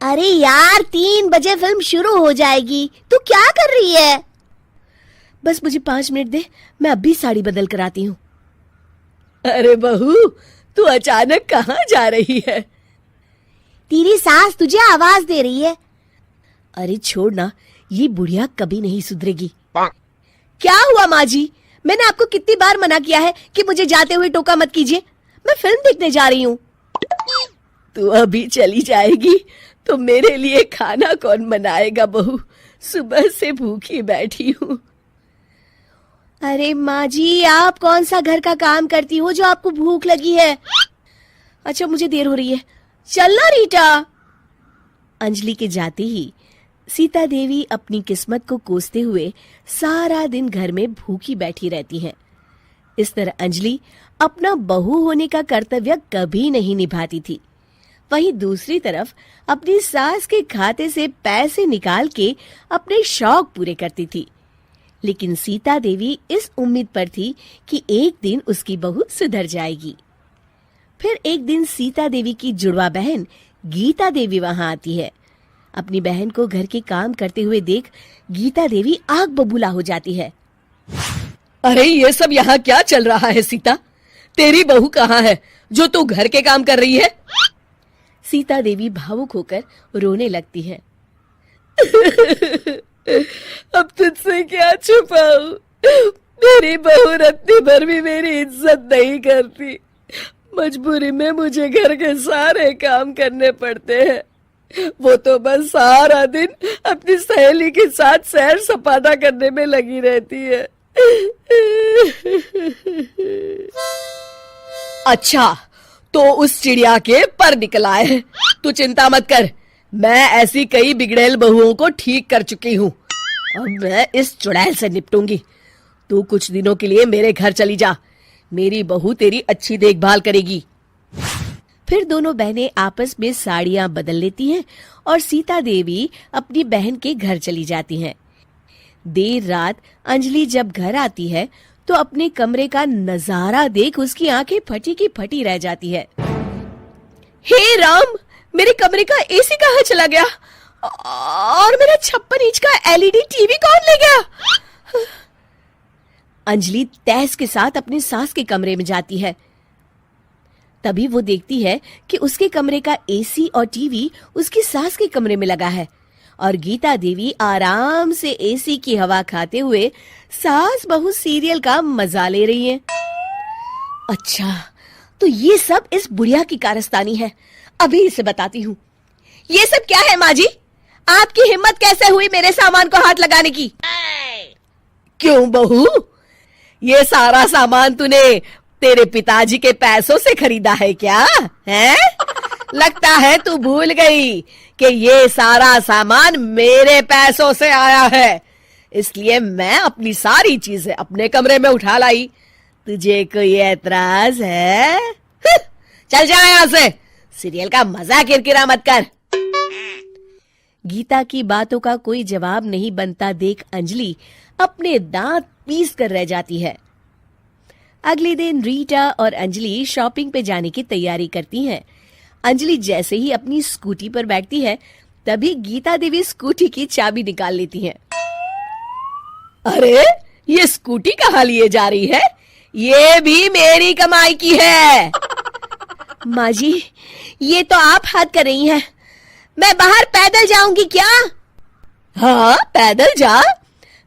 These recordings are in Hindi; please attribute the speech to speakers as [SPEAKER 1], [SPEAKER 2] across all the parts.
[SPEAKER 1] अरे यार 3 बजे फिल्म शुरू हो जाएगी, तू क्या कर रही है?
[SPEAKER 2] बस मुझे 5 मिनट दे, मैं अभी साड़ी बदल कर आती हूँ।
[SPEAKER 3] अरे बहू, तू अचानक कहाँ जा रही है?
[SPEAKER 1] तेरी सास तुझे आवाज दे रही है।
[SPEAKER 2] अरे छोड़ ना, ये बुढ़िया कभी नहीं सुधरेगी। क्या हुआ माँ जी? मैंने आपको कितनी बार मना किया है कि मुझे जाते हुए टोका मत कीजिए। मैं फिल्म देखने जा रही हूँ।
[SPEAKER 3] तू अभी चली जाएगी तो मेरे लिए खाना कौन बनाएगा बहू? सुबह से भूखी बैठी हूँ।
[SPEAKER 2] अरे माँ जी, आप कौन सा घर का काम करती हो जो आपको भूख लगी है? अच्छा, मुझे देर हो रही है, चलना रीटा। अंजलि के जाते ही सीता देवी अपनी किस्मत को कोसते हुए सारा दिन घर में भूखी बैठी रहती हैं। इस तरह अंजलि अपना बहू होने का कर्तव्य कभी नहीं निभाती थी। वहीं दूसरी तरफ अपनी सास के खाते से पैसे निकाल के अपने शौक पूरे करती थी। लेकिन सीता देवी इस उम्मीद पर थी कि एक दिन उसकी बहू सुधर जाएगी। फिर एक दिन सीता देवी की जुड़वा बहन गीता देवी वहां आती है। अपनी बहन को घर के काम करते हुए देख गीता देवी आग बबूला हो जाती है।
[SPEAKER 3] अरे ये सब यहाँ क्या चल रहा है सीता? तेरी बहू कहाँ है जो तू घर के काम कर रही है?
[SPEAKER 2] सीता देवी भावुक होकर रोने लगती है।
[SPEAKER 3] अब तुझसे क्या छुपाऊं? मेरी बहू रत्ती भर भी मेरी इज्जत नहीं करती। मजबूरी में मुझे घर के सारे काम करने पड़ते हैं। वो तो बस सारा दिन अपनी सहेली के साथ सैर सपाटा करने में लगी रहती है। अच्छा, तो उस चिड़िया के पर निकल आए। तू चिंता मत कर, मैं ऐसी कई बिगड़ैल बहुओं को ठीक कर चुकी हूँ। अब मैं इस चुड़ैल से निपटूंगी। तू कुछ दिनों के लिए मेरे घर चली जा, मेरी बहू तेरी अच्छी देखभाल करेगी। फिर दोनों बहनें आपस में साड़ियां बदल लेती हैं और सीता देवी अपनी बहन के घर चली जाती हैं। देर रात अंजलि जब घर आती है तो अपने कमरे का नजारा देख उसकी आंखें फटी की फटी रह जाती है। हे राम, मेरे कमरे का एसी कहाँ चला गया? और मेरा 56 इंच का एलईडी टीवी कौन ले गया? अंजलि तहस के साथ अपनी सास के कमरे में जाती है। तभी वो देखती है कि उसके कमरे का एसी और टीवी उसकी सास के कमरे में लगा है और गीता देवी आराम से एसी की हवा खाते हुए सास बहू सीरियल का मजा ले रही है। अच्छा, तो ये सब इस बुढ़िया की कारस्तानी है। अभी इसे बताती हूँ। ये सब क्या है माँ जी? आपकी हिम्मत कैसे हुई मेरे सामान को हाथ लगाने की? क्यों बहू, ये सारा सामान तूने तेरे पिताजी के पैसों से खरीदा है क्या? हैं? लगता है तू भूल गई कि ये सारा सामान मेरे पैसों से आया है, इसलिए मैं अपनी सारी चीजें अपने कमरे में उठा लाई। तुझे कोई एतराज है? चल जा यहाँ से, सीरियल का मजा किरकिरा मत कर।
[SPEAKER 2] गीता की बातों का कोई जवाब नहीं बनता देख अंजलि अपने दांत पीस कर रह जाती है। अगले दिन रीटा और अंजलि शॉपिंग पे जाने की तैयारी करती हैं। अंजलि जैसे ही अपनी स्कूटी पर बैठती है तभी गीता देवी स्कूटी की चाबी निकाल लेती हैं।
[SPEAKER 3] अरे, ये स्कूटी कहाँ लिए जा रही है? ये भी मेरी कमाई की है।
[SPEAKER 2] माँ जी, ये तो आप हद कर रही हैं। मैं बाहर पैदल जाऊंगी क्या?
[SPEAKER 3] हाँ, पैदल जा।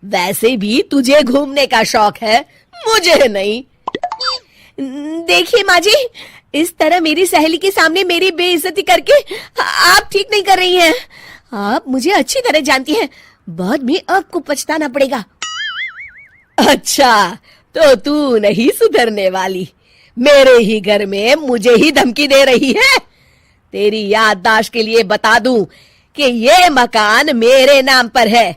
[SPEAKER 3] वैसे भी तुझे घूमने का शौक है, मुझे नहीं।
[SPEAKER 2] देखिए माँ जी, इस तरह मेरी सहेली के सामने मेरी बेइज्जती करके आप ठीक नहीं कर रही हैं। आप मुझे अच्छी तरह जानती हैं, बाद में आपको पछताना पड़ेगा।
[SPEAKER 3] अच्छा, तो तू नहीं सुधरने वाली? मेरे ही घर में मुझे ही धमकी दे रही है? तेरी याददाश्त के लिए बता दूं कि ये मकान मेरे नाम पर है।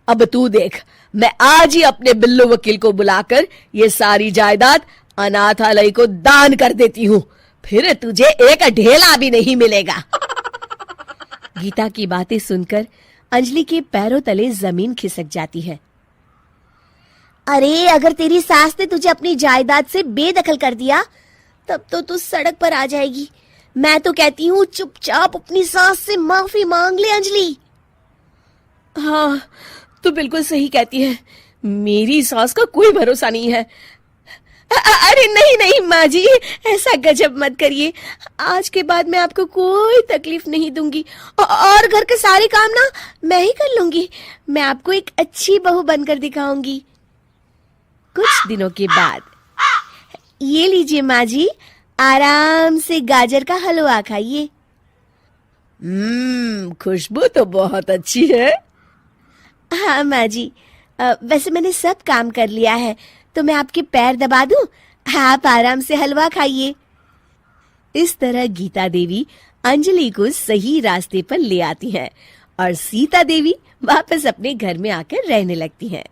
[SPEAKER 3] अब तू देख, मैं आज ही अपने बिल्लू वकील को बुलाकर ये सारी जायदाद अनाथालय को दान कर देती हूँ, फिर तुझे एक ढेला भी नहीं मिलेगा।
[SPEAKER 2] गीता की बातें सुनकर अंजलि के पैरों तले जमीन खिसक जाती है।
[SPEAKER 1] अरे अगर तेरी सास ने तुझे अपनी जायदाद से बेदखल कर दिया तब तो तू सड़क पर आ जाएगी। मैं तो कहती हूँ चुपचाप अपनी सास से माफी मांग ले अंजलि।
[SPEAKER 3] हाँ, तो बिल्कुल सही कहती है, मेरी सास का कोई भरोसा नहीं है।
[SPEAKER 2] अरे नहीं नहीं माँ जी, ऐसा गजब मत करिए। आज के बाद मैं आपको कोई तकलीफ नहीं दूंगी और घर के सारे काम ना मैं ही कर लूंगी। मैं आपको एक अच्छी बहू बनकर दिखाऊंगी।
[SPEAKER 3] कुछ दिनों के बाद
[SPEAKER 2] ये लीजिए माँ जी, आराम से गाजर का हलवा खाइए।
[SPEAKER 3] खुशबू तो बहुत अच्छी है।
[SPEAKER 2] हाँ माँ जी, वैसे मैंने सब काम कर लिया है, तो मैं आपके पैर दबा दूं? आप आराम से हलवा खाइए।
[SPEAKER 3] इस तरह गीता देवी अंजलि को सही रास्ते पर ले आती हैं और सीता देवी वापस अपने घर में आकर रहने लगती हैं।